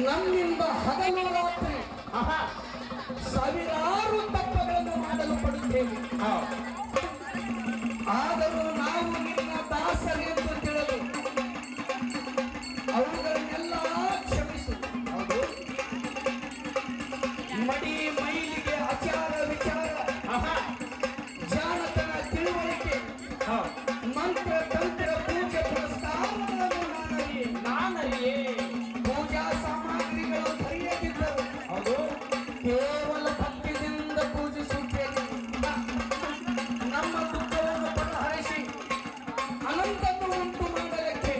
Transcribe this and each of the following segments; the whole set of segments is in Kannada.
ನಮ್ಮಿಂದ ಹಗಲು ರಾತ್ರಿ ಸಾವಿರಾರು ತಪ್ಪಗಳನ್ನು ಮಾಡಲು ಪಡುತ್ತೇವೆ. ಆದರೂ ನಾವು ನಿನ್ನ ದಾಸರೆಂದು ತಿಳಿದು ಅವುಗಳನ್ನೆಲ್ಲ ಕ್ಷಮಿಸು. ಮಡಿ ಮೈಲಿಗೆ ಆಚಾರ ವಿಚಾರ, ಜಾಣತನ ತಿಳುವಳಿಕೆ, ಮಂತ್ರ ತಂತ್ರ ಪೂಜೆ ಪುರಸ್ಕಾರಗಳನ್ನು ನಾನರಿಯೇ. ಪೂಜಾ ಸಾಮಗ್ರಿಗಳು ಧರಿಯದಿದ್ದರು ಅದು ಕೇವಲ ಭಕ್ತಿಯಿಂದ ಪೂಜಿಸುತ್ತೇನೆ. ನಮ್ಮ ದುಃಖವನ್ನು ಪರಿಹರಿಸಿ ಅನಂತವನ್ನು ಉಂಟು ಮಾಡಲಿಕ್ಕೆ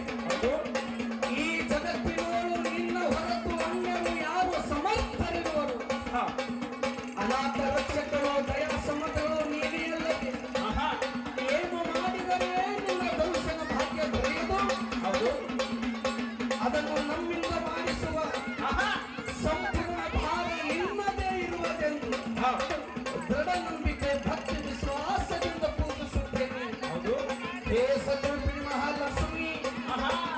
ಈ ಜಗತ್ತಿನವರು ನಿನ್ನ ಹೊರತು ಅನ್ಯರು ಯಾರು ಸಮರ್ಥರಿರುವರು? ಅನಾಥ ರಕ್ಷಕರು ದಯಾ ಸಮತಗಳು ನೀನೇ ಅಲ್ಲದೆ ಏನು ಮಾಡಿದರೆ ನಿನ್ನ ದರ್ಶನ ಭಾಗ್ಯ ದೊರೆಯುವುದು? ಅದನ್ನು ನಮ್ಮಿಂದ ಮಾಡಿಸುವ ಸಂಪೂರ್ಣ ಭಾರ ನಿಮ್ಮದೇ ಇರುವುದೆಂದು ದೃಢ ನಂಬಿಕೆ ಭಕ್ತಿ ವಿಶ್ವಾಸದಿಂದ ಪೂಜಿಸುತ್ತೇನೆ. ಹೇ ಸದ್ಗುರು ಮಹಾಲಕ್ಷ್ಮಿ,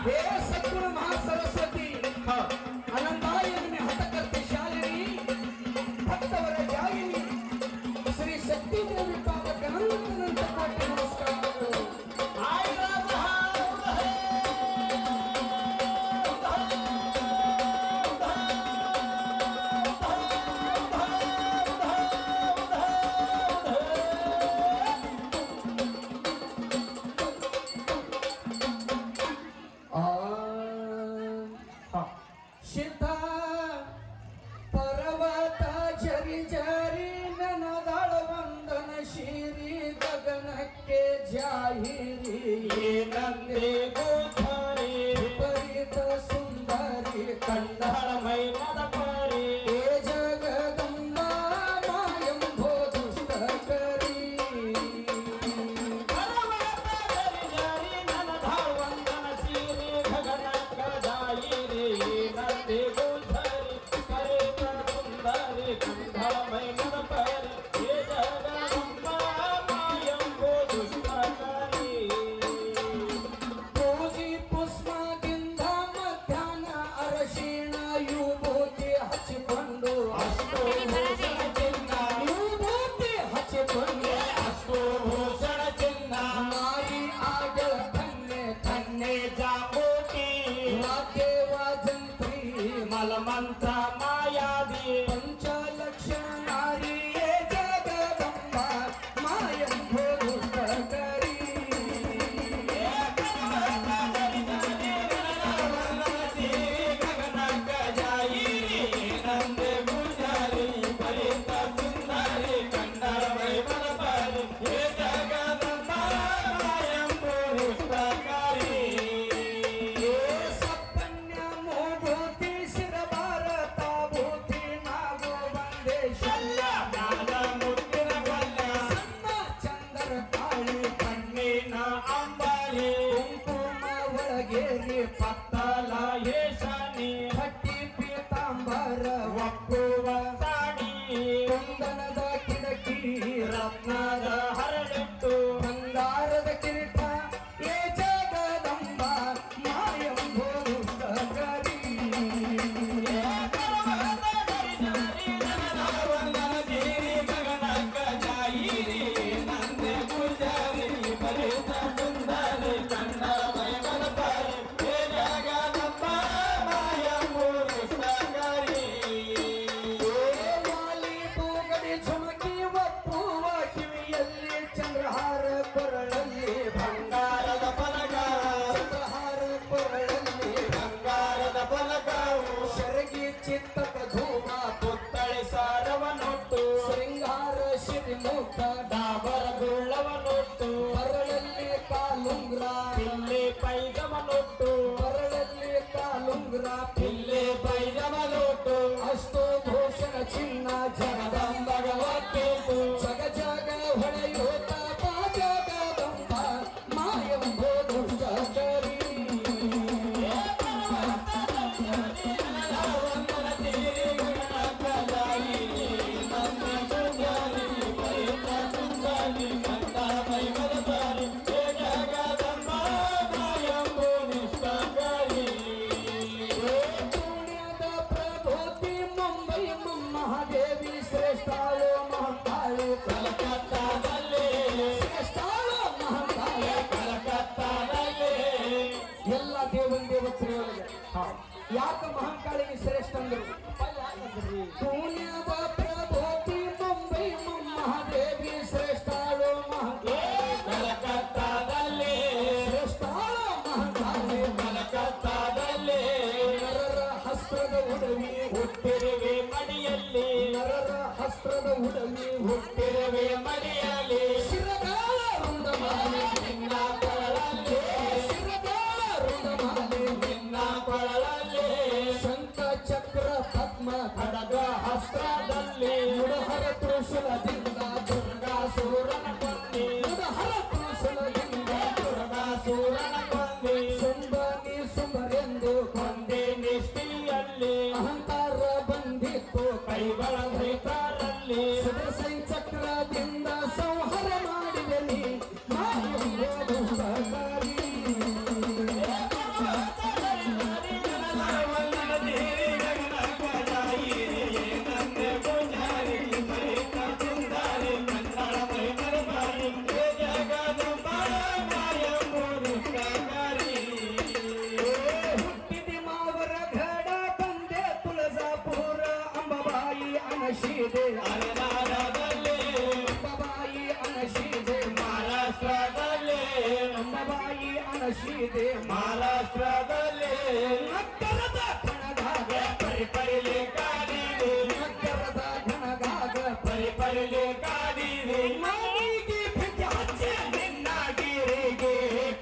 ಹೇ ಸದ್ಗುರು ಮಹಾಸರಸ್ವತಿ, ಅನಂತಾಯನಿ ಹಠಕರ್ತಿ ಶಾಲಿನಿ, ಭಕ್ತವರ ಜಾಯಿನಿ, ಶ್ರೀ ಶಕ್ತಿ ದೇವಿ ಪಾದಕ ಅನಂತ ಕೋಟಿ ನಮಸ್ಕಾರಗಳು. ಶಿತ ಪರ್ವತ ಜರಿ ಜರಿ ನನದಳ ವಂದನ ಶಿರಿ ಗಗನಕ್ಕೆ ಜಾಹಿರಿ ನಂದೇ ಗೋಚರಿ ವಿಪರೀತ ಸುಂದರಿ ಕಂಡಳ ಮೈನದ ಪರಿ ಜಗದಂಬ ಮಾಯಂಭೋ ದುಷ್ಟಕರಿ ಪರ್ವತ ಜರಿ ಜರಿ ನನದಳ ವಂದನ ಶಿರಿ ಗಗನಕ್ಕೆ ಜಾಹಿರಿ ನಂದೇ ಗೋಚರಿ ವಿಪರೀತ ಸುಂದರಿ ಕಂಡಳ ಮೈನದ ಪರಿ ಜಗದಂಬ ಮಾಯಂಭೋ ದುಷ್ಟಕರಿ. ಪೂಜಿ ಪುಷ್ಪದಿಂದ ಮಧ್ಯಾಹ್ನ ಅರಶಿಣ ಯುಭೂತಿ ಹಚ್ಚಿಕೊಂಡು ಅಷ್ಟೋಭೂಷಣ ಚಿನ್ನ ಯುಭೂತಿ ಹಚ್ಚಿಕೊಂಡು ಅಷ್ಟೋಭೂಷಣ ಚಿನ್ನ ಮಾರಿ ಆಗಲ ಕನ್ನೆ ಕನ್ನೆ ಜಾಂಬೂಟಿ ವಾದ್ಯವ ಜಂತ್ರಿ ಮಲಮಂತ್ರ ಮಾಯಾದಿ ಪಂಚಲಕ್ಷ ನಾರಿಯೇ ಜಗದಂಬ ಮಾಯಂಭೋ ದುಷ್ಟಕರಿ. ಪತ್ತಲ ಯೇಶನಿ ಹಟ್ಟಿ ಪೀತಾಂಬರ ಒಪ್ಪುವ ಸಾಡಿ ಕುಂದನದ ಕಿಡಕಿ ರತ್ನದ ಹರಳಿಟ್ಟು ಬಂಗಾರದ ಕಿರೀಟ ಏ ಜಗದಂಬ ಮಾಯಂಭೋ ದುಷ್ಟಕರಿ. ನಂದೆ ಪೂಜಾರಿ ಪರಿತ ಸುಂದರಿ ಕನ್ನಡ ಚಂದ್ರಹಾರ ಕೊರಳಲ್ಲಿ ಬಂಗಾರದ ಫಲಕ ಚಂದ್ರಹಾರ ಕೊರಳಲ್ಲಿ ಬಂಗಾರದ ಫಲಕವು ಶರಗಿ ಚಿತ್ತದ ಧೂಮ ಪುತ್ತಳಿ ಸಾರವನೊಟ್ಟು ಶೃಂಗಾರ ಶಿರಿಮುಖ ಡಾಬರ ಗುಳ್ಳವನೊಟ್ಟು ಕೊರಳಲ್ಲಿ ಕಾಲುಂಗ್ರ ಪಿಲ್ಲೆ ಪೈಜವನೊಟ್ಟು ಕೊರಳಲ್ಲಿ ಕಾಲುಂಗ್ರ ಪಿಲ್ಲೆ ಪೈಜವನೊಟ್ಟು ಅಷ್ಟೋಭೂಷಣ ಚಿನ್ನ ಜಗದಂಬಗವತ್ತು ಜಗ ಜಗ ಹೊಳೆಯುತ್ತ ಜಗದಂಬ ಮಾಯಂಭೋ ದುಷ್ಟಕರಿ. ಯಾಕ ಮಹಾಕಾಳಿಗೆ ಶ್ರೇಷ್ಠ ಅಂದ್ರು ಪುಣ್ಯದ ಪ್ರಭೋತಿ ಮುಂಬೈ ಮಹಾದೇವಿ ಶ್ರೇಷ್ಠಾಳು ಕಲಕತ್ತಾದಲ್ಲಿ ಶ್ರೇಷ್ಠಾಳು ಮಹಾಕಾಳಿ ಕಲಕತ್ತಾದಲ್ಲಿ ನರರ ಹಸ್ತ್ರದ ಉಡವಿ ಹುಟ್ಟಿರುವೆ ಮಡಿಯಲ್ಲಿ ನರರ ಹಸ್ತ್ರದ ಉಡವಿ ಹುಟ್ಟಿರುವೆ ಮಡಿಯಲ್ಲಿ ಶಿರಗಾಳ ರುಂಡಮಾಲೆ ನಿನ್ನ ಕೊಳಲಲ್ಲಿ ಶಿರಗಾಳ ರುಂಡಮಾಲೆ ನಿನ್ನ ಕೊಳಲಲ್ಲಿ ಶಂಖ ಚಕ್ರ ಪದ್ಮ ಖಡ್ಗ ಹಸ್ತ್ರದಲ್ಲಿ ಮುಡಹರ ತ್ರಿಶೂಲದಿಂದ ದುರ್ಗಾಸುರನ ಕೊಂದಿ ಮುಡಹರ ತ್ರಿಶೂಲದಿಂದ ದುರ್ಗಾಸುರನ ಕೊಂದಿ ಸುಂಬನಿ ಸುಂಬರೆಂದು ಕೊಂದಿ ನಿಷ್ಠಿಯಲ್ಲಿ ಅಹಂಕಾರ ಬಂದಿತ್ತು ಕೈಗಳ ಧೈತಾರಲ್ಲಿ ಸುದರ್ಶನ ಚಕ್ರದಿಂದ ಸಂಹಾರ ಮಾಡಿದೆ ನೀ ಮಾಯಂಬೋಧಕಾರಿ ಹುಟ್ಟಿದಿ ಮಾವರ ಘಡ ಬಂದೆ ತುಳಜಾಪುರ ಅಂಬಾಬಾಯಿ ಅನಶೀದೆ ಅರನಾಡದಲ್ಲಿ ಅಂಬಾಬಾಯಿ ಅನಶೀದೆ ಮಹಾರಾಷ್ಟ್ರದಲ್ಲಿ ಅಂಬಾಬಾಯಿ ಅನಶೀದೆ ಮಹಾರಾಷ್ಟ್ರದಲ್ಲಿ ನಕ್ಕರದ ಕಣಗಾಗ ಪರಿಪರಿಲೆ ಕಾದಿದೆ ನಕ್ಕರದ ಕಣಗಾಗ ಪರಿಪರಿಲೆ ಕಾದಿದೆ ಮನೆಗೆ ಬೆಂಕಿ ಹಚ್ಚಿ ನಿನ್ನ ಗಿರಿಗೆ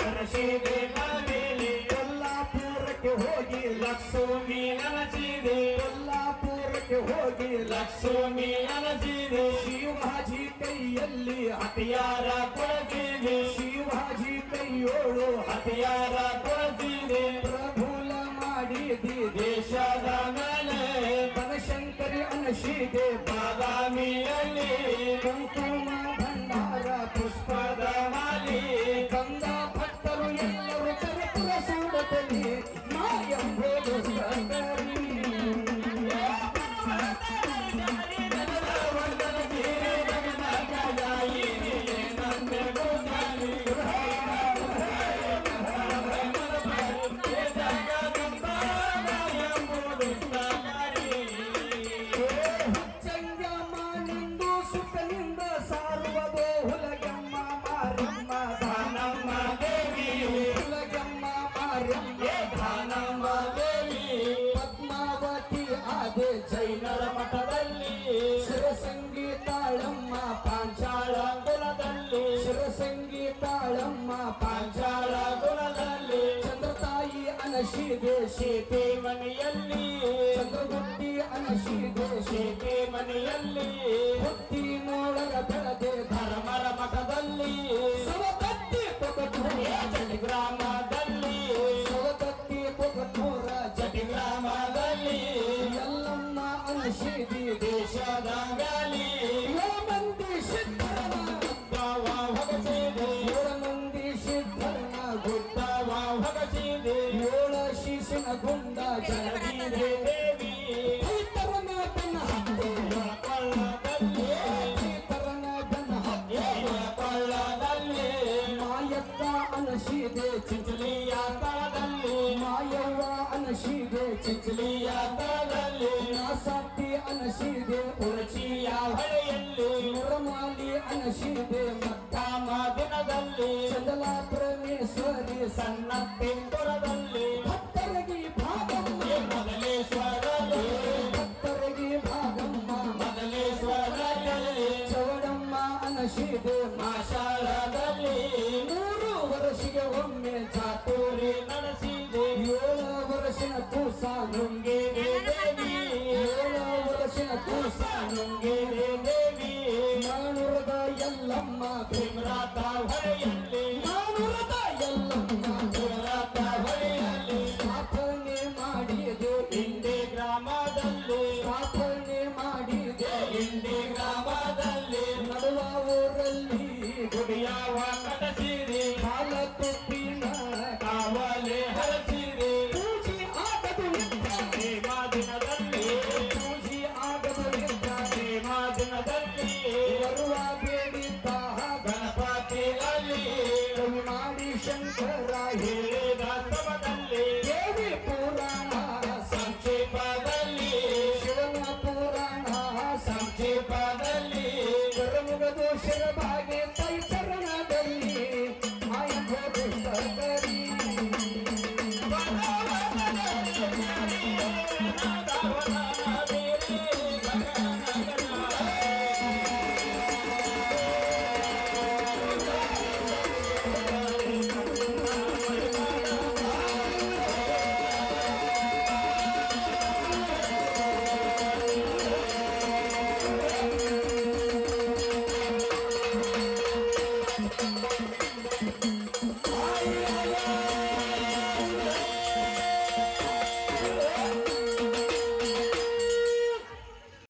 ಕರಸಿದೆ ನವಿಲಿ ಕೊಲ್ಲಾಪುರಕ್ಕೆ ಹೋಗಿ ಲಕ್ಷ್ಮಿ ನನಸಿದೆ ಕೊಲ್ಲಾಪುರಕ್ಕೆ ಹೋಗಿ ಲಕ್ಷ್ಮಿ ನನಸಿದೆ ಶಿವಾಜಿ ಕೈಯಲ್ಲಿ ಹತಿಯಾರ ಕೊಡಸಿದೆ ಶಿವಾಜಿ ಕೈಯೋಳು ಹತಿಯಾರ ಕೊಡಸಿದೆ ಪ್ರಭುಲ ಮಾಡಿದಿ ದೇಶದ ಮೇಲೆ ಬನಶಂಕರಿ ಅನಶೀದೆ ಬಾದಾಮಿಯಲ್ಲಿ ಕುಂಕುಮ ಭಂಡಾರ ಪುಷ್ಪದ ಮಾಲಿ ಗಂಗ ಭಕ್ತರು ಎಲ್ಲರೂ ಕರೆಪುರ ಸೂಡದಲ್ಲಿ ಮಾಯಂಬೋಧು ಸಂಗರಿ ಹುಚ್ಚಂಗಮ್ಮನಿಂದು ಸುತ್ತನಿಂದ ಸಾರುವುದು ಹುಲಗಮ್ಮ ಮಾರಮ್ಮ ನಮ್ಮ ದೇವಿ ಹುಲಗಮ್ಮ ಮಾರಮ್ಮ ನಮ್ಮ ದೇವಿ ಪದ್ಮಾವತಿ ಆದೆ ಜೈನರ ಮಠದಲ್ಲಿ ಶಿರಸಂಗಿ ತಾಳಮ್ಮ ಪಾಂಚಾಳ ಕುಲದಲ್ಲಿ ಶಿರಸಂಗಿ ತಾಳಮ್ಮ ಪಾಂಚಾಳ ಕುಲದಲ್ಲಿ ಚಂದ್ರತಾಯಿ ಅನಶೀದೆ ಸೀತೆ ಮನೆಯಲ್ಲಿ ಚಂದ್ರಗುಟ್ಟಿ ಅನಶೀದೆ ಸೀತೆ ಮನೆಯಲ್ಲಿ ಹುಟ್ಟಿ ನೋಡರ ಬೆಳದೆ ಧರ್ಮರ ಮಠದಲ್ಲಿ ಸವದತ್ತಿ ಪೊಗಟೂರ ಜಟಿ ಗ್ರಾಮದಲ್ಲಿ ಸವದತ್ತಿ ಪೊಗಟೂರ ಜಟಿ ಗ್ರಾಮದಲ್ಲಿ ಎಲ್ಲಮ್ಮ ಅನಶೀದಿ ದೇಶದ ಗಾಲಿ ಏಳು ಮಂದಿ ಸಿದ್ಧರನ ಗುದ್ದವ ಹೊಗಸಿದೆ ಏಳು ಮಂದಿ ಸಿದ್ಧರನ ಗುದ್ದವ ಹೊಗಸಿದೆ ಏಳು ಶಿಶಿನ ಗುಂಡ ಜಗದಿದೆ ದೇವಿ ರೈತರನ ಬೆನ್ನ ಹತ್ತಿ ಕೊಳ್ಳದಲ್ಲಿ ರೈತರನ ಬೆನ್ನ ಹತ್ತಿ ಕೊಳ್ಳದಲ್ಲಿ ಮಾಯಕ್ಕ ಅನಶೀದೆ ಚಿಂಚಲಿಯ ಸ್ಥಳದಲ್ಲಿ ಮಾಯವ್ವ ಅನಶೀದೆ ಚಿಂಚಲಿಯ ಸ್ಥಳದಲ್ಲಿ ನಾಸಾತಿ ಅನಶೀದೆ ಉರುಚಿಯ ಹೊಳೆಯಲ್ಲಿ ನಿರ್ಮಾಲಿ ಅನಶೀದೆ ಕಾಮ ದಿನದಲ್ಲಿ ಚಂದಲ ಪರಮೇಶ್ವರಿ ಸಣ್ಣ ತೆಂಗುರದಲ್ಲಿ ಭಕ್ತರಗಿ ಭಾಗಮ್ಮ ಮೊದಲೇಶ್ವರಲ್ಲಿ ಭಕ್ತರಗಿ ಭಾಗಮ್ಮ ಮೊದಲೇಶ್ವರಲ್ಲಿ ಚವಡಮ್ಮ ಅನಶೀದೆ ಮಾಷಾಳದಲ್ಲಿ 3 ವರ್ಷಿಗೆ ಒಮ್ಮೆ ಚಾತುರಿ ನಡೆಸಿದೆ 7 ವರ್ಷದ ಕೂಸ ನುಂಗಿದೆ ದೇವಿ 7 ವರ್ಷದ ಕೂಸ ನುಂಗಿದೆ ದೇವಿ ನಾನುರದ ಎಲ್ಲಮ್ಮ ಭೀಮರಾತ ಹೊಳೆಯಲ್ಲಿ ನಾನುರದ ಎಲ್ಲಮ್ಮ ಭೀಮರಾತ ಹೊಳೆಯಲ್ಲಿ ಸ್ಥಾಪನೆ ಮಾಡಿದೆ ಇಂಡಿ ಗ್ರಾಮದಲ್ಲಿ ಸ್ಥಾಪನೆ ಮಾಡಿದೆ ಇಂಡಿ ಗ್ರಾಮದಲ್ಲಿ ನಡುವ ಊರಲ್ಲಿ ಗುಡಿಯಾವ ಕಟಸಿರಿ ಕಾಲ ತುಪ್ಪಿನ ಕಾವಲೆ ಹರಸಿರಿ ಪೂಜೆ ಆಗದು ನಿಂತ ದಿನದಲ್ಲಿ